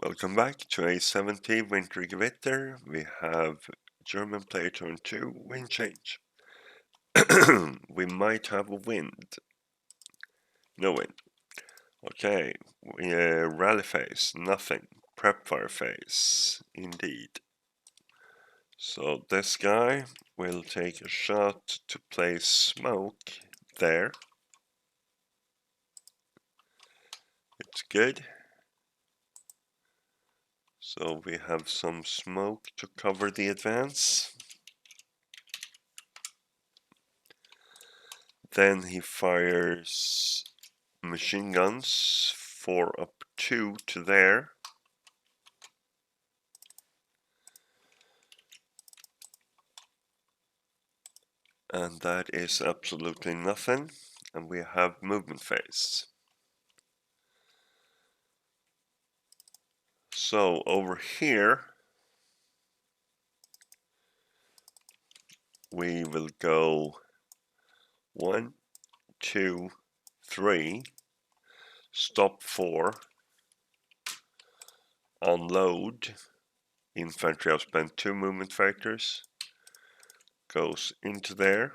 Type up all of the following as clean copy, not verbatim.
Welcome back to A70 Wintergewitter. We have German player turn 2, wind change. We might have a wind. No wind. Okay, rally phase, nothing. Prep fire phase, indeed. So this guy will take a shot to place smoke there. It's good. So we have some smoke to cover the advance. Then he fires machine guns 4 up 2 to there. And that is absolutely nothing. And we have movement phase. So over here we will go 1, 2, 3, stop 4, unload. Infantry have spent 2 movement factors, goes into there.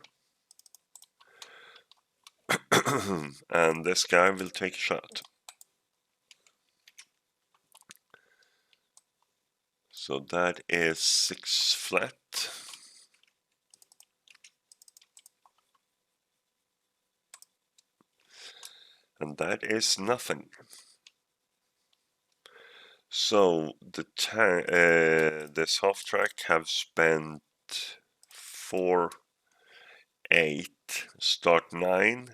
And this guy will take a shot. So that is 6 flat. And that is nothing. So this half track have spent 4, 8, start 9,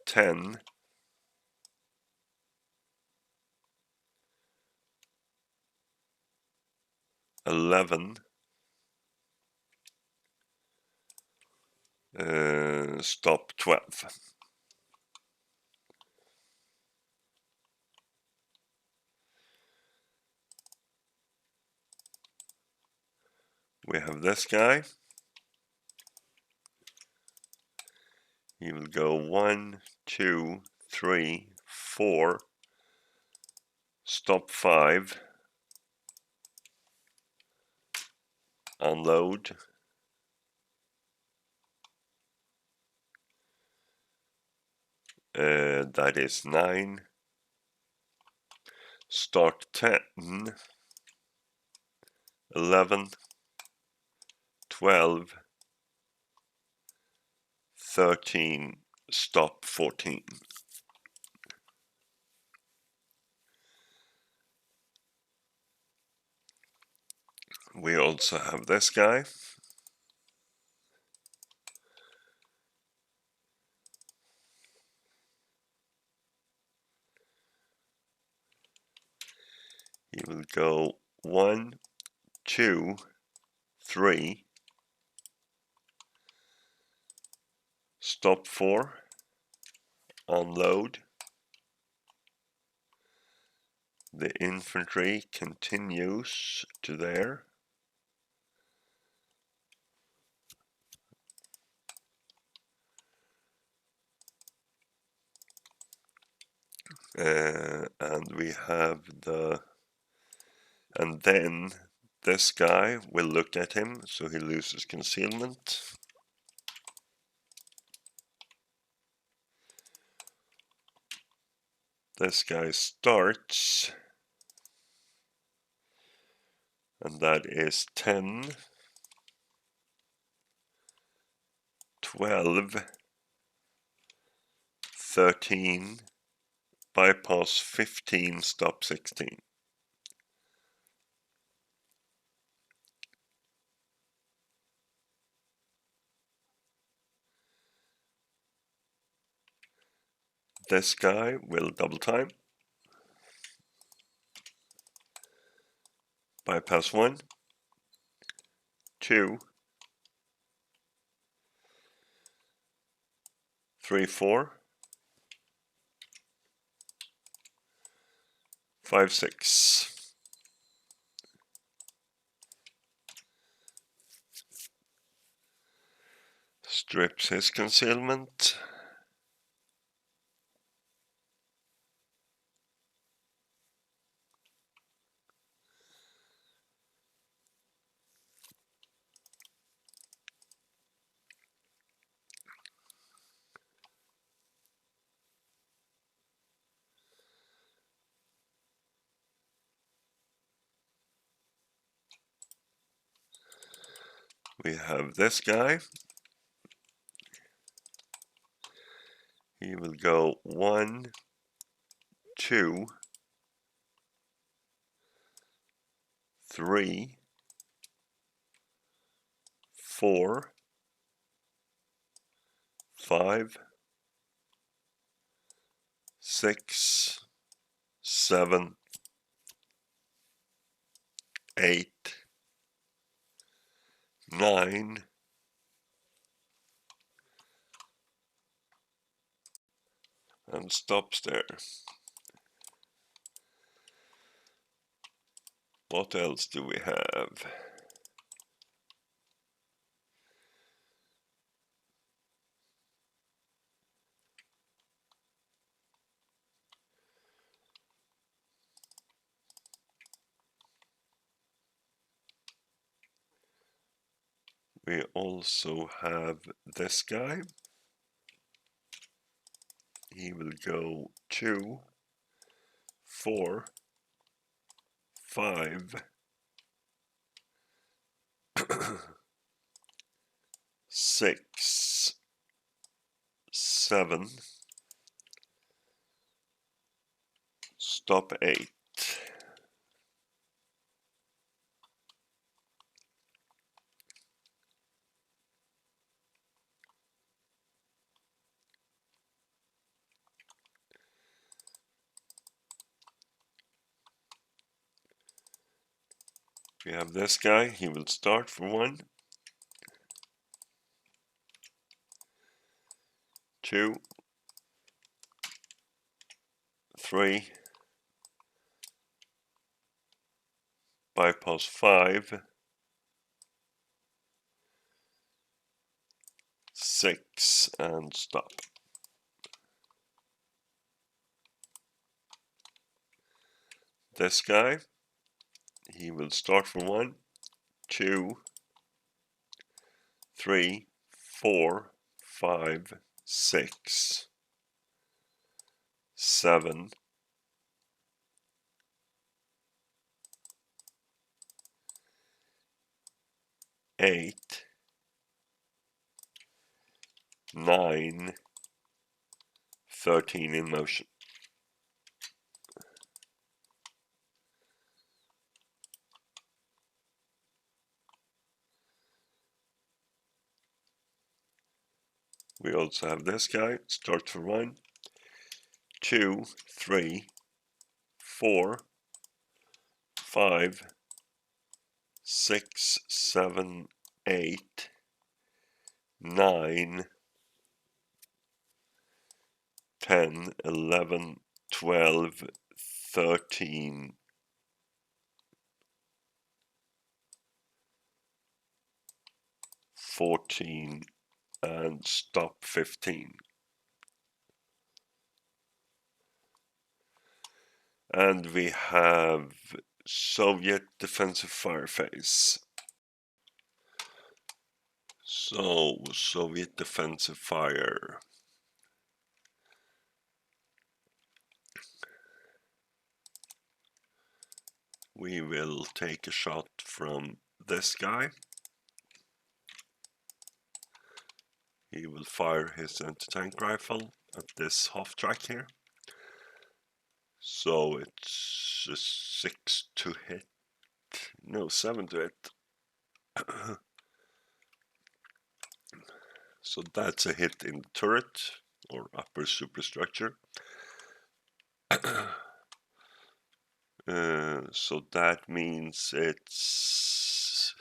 10, 11, stop 12. We have this guy. He will go 1, 2, 3, 4, stop 5, unload. That is 9, start 10, 11, 12, 13, stop 14. We also have this guy. He will go 1, 2, 3, stop 4, unload. The infantry continues to there. And we have and then this guy will look at him, so he loses concealment. This guy starts, and that is 10, 12, 13, bypass 15, stop 16. This guy will double time. Bypass 1, 2, 3, 4, 5, 6. Strips his concealment. We have this guy. He will go 1, 2, 3, 4, 5, 6, 7, 8, 9, and stops there. What else do we have? We also have this guy. He will go 2, 4, 5, 6, 7, stop 8. We have this guy. He will start for 1, 2, 3, bypass 5, 6, and stop. This guy, he will start for 1, 2, 3, 4, 5, 6, 7, 8, 9, 13 in motion. We also have this guy, starts for 1, 2, 3, 4, 5, 6, 7, 8, 9, 10, 11, 12, 13, 14, and stop 15. And we have Soviet defensive fire phase. So, Soviet defensive fire. We will take a shot from this guy. He will fire his anti-tank rifle at this half track here. So it's a 6 to hit. No, 7 to hit. So that's a hit in the turret or upper superstructure. So that means it's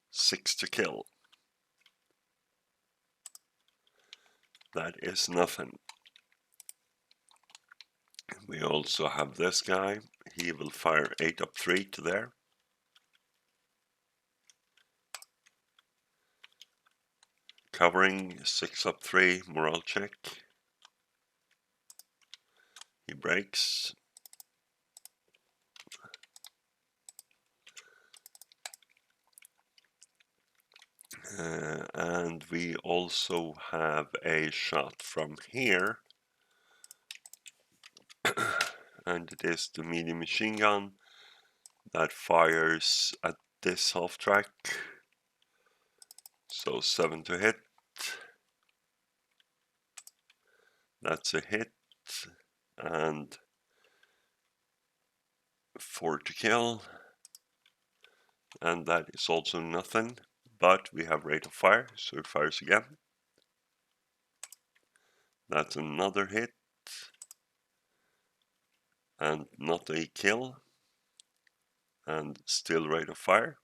6 to kill. That is nothing. We also have this guy. He will fire 8 up 3 to there. Covering 6 up 3, morale check. He breaks. And we also have a shot from here. And it is the medium machine gun that fires at this half track. So 7 to hit. That's a hit. And 4 to kill. And that is also nothing. But we have rate of fire, so it fires again. That's another hit. And not a kill. And still rate of fire.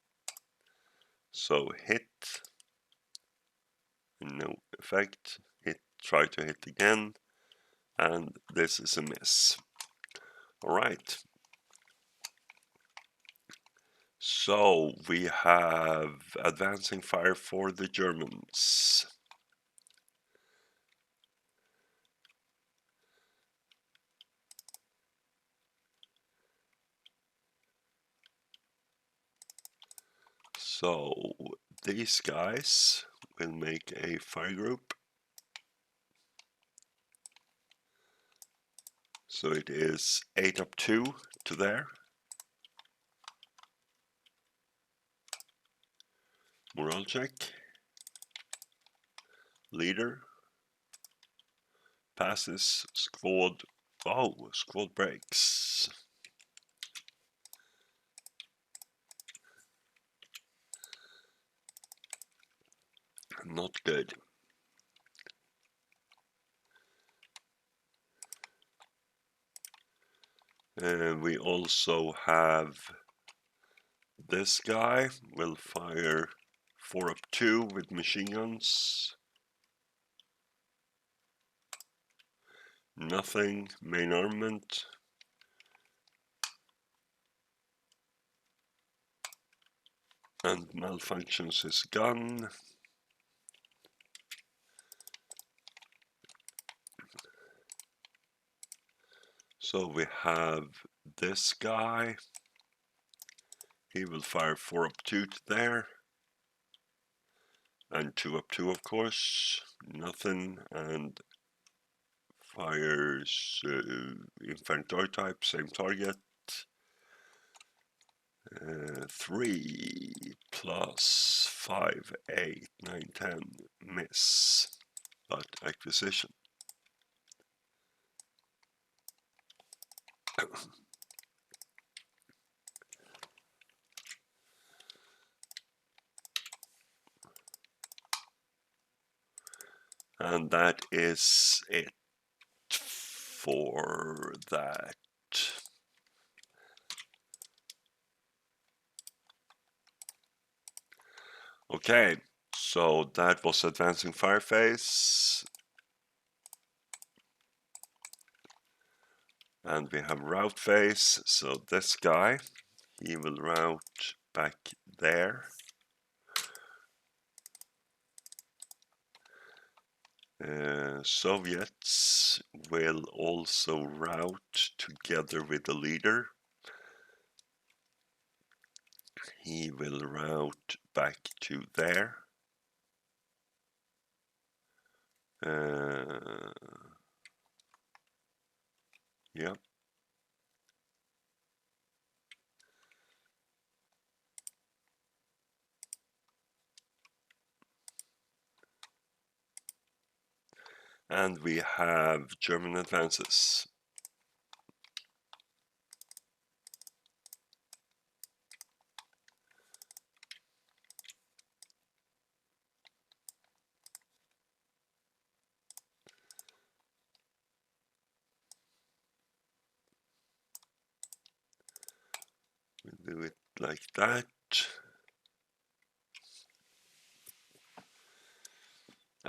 So hit. No effect. Hit. Try to hit again. And this is a miss. Alright. So we have advancing fire for the Germans. So these guys will make a fire group. So it is 8 up 2 to there. Morale check. Leader. Passes. Squad. Oh, squad breaks. Not good. We also have this guy will fire 4 up 2 with machine guns. Nothing. Main armament. And malfunctions his gun. So we have this guy. He will fire 4 up 2 to there. And 2 up 2 of course. Nothing. And fires infantry type, same target. 3 plus 5, 8, 9, 10, miss. But acquisition. And that is it for that. Okay, so that was advancing fire phase. And we have route phase, so this guy, he will route back there. Soviets will also route together with the leader. He will route back to there. Yep. And we have German advances. We'll do it like that.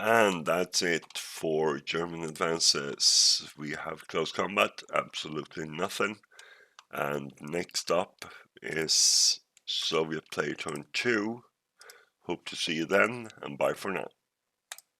And that's it for German advances. We have close combat, absolutely nothing. And next up is Soviet Player Turn 2. Hope to see you then, and bye for now.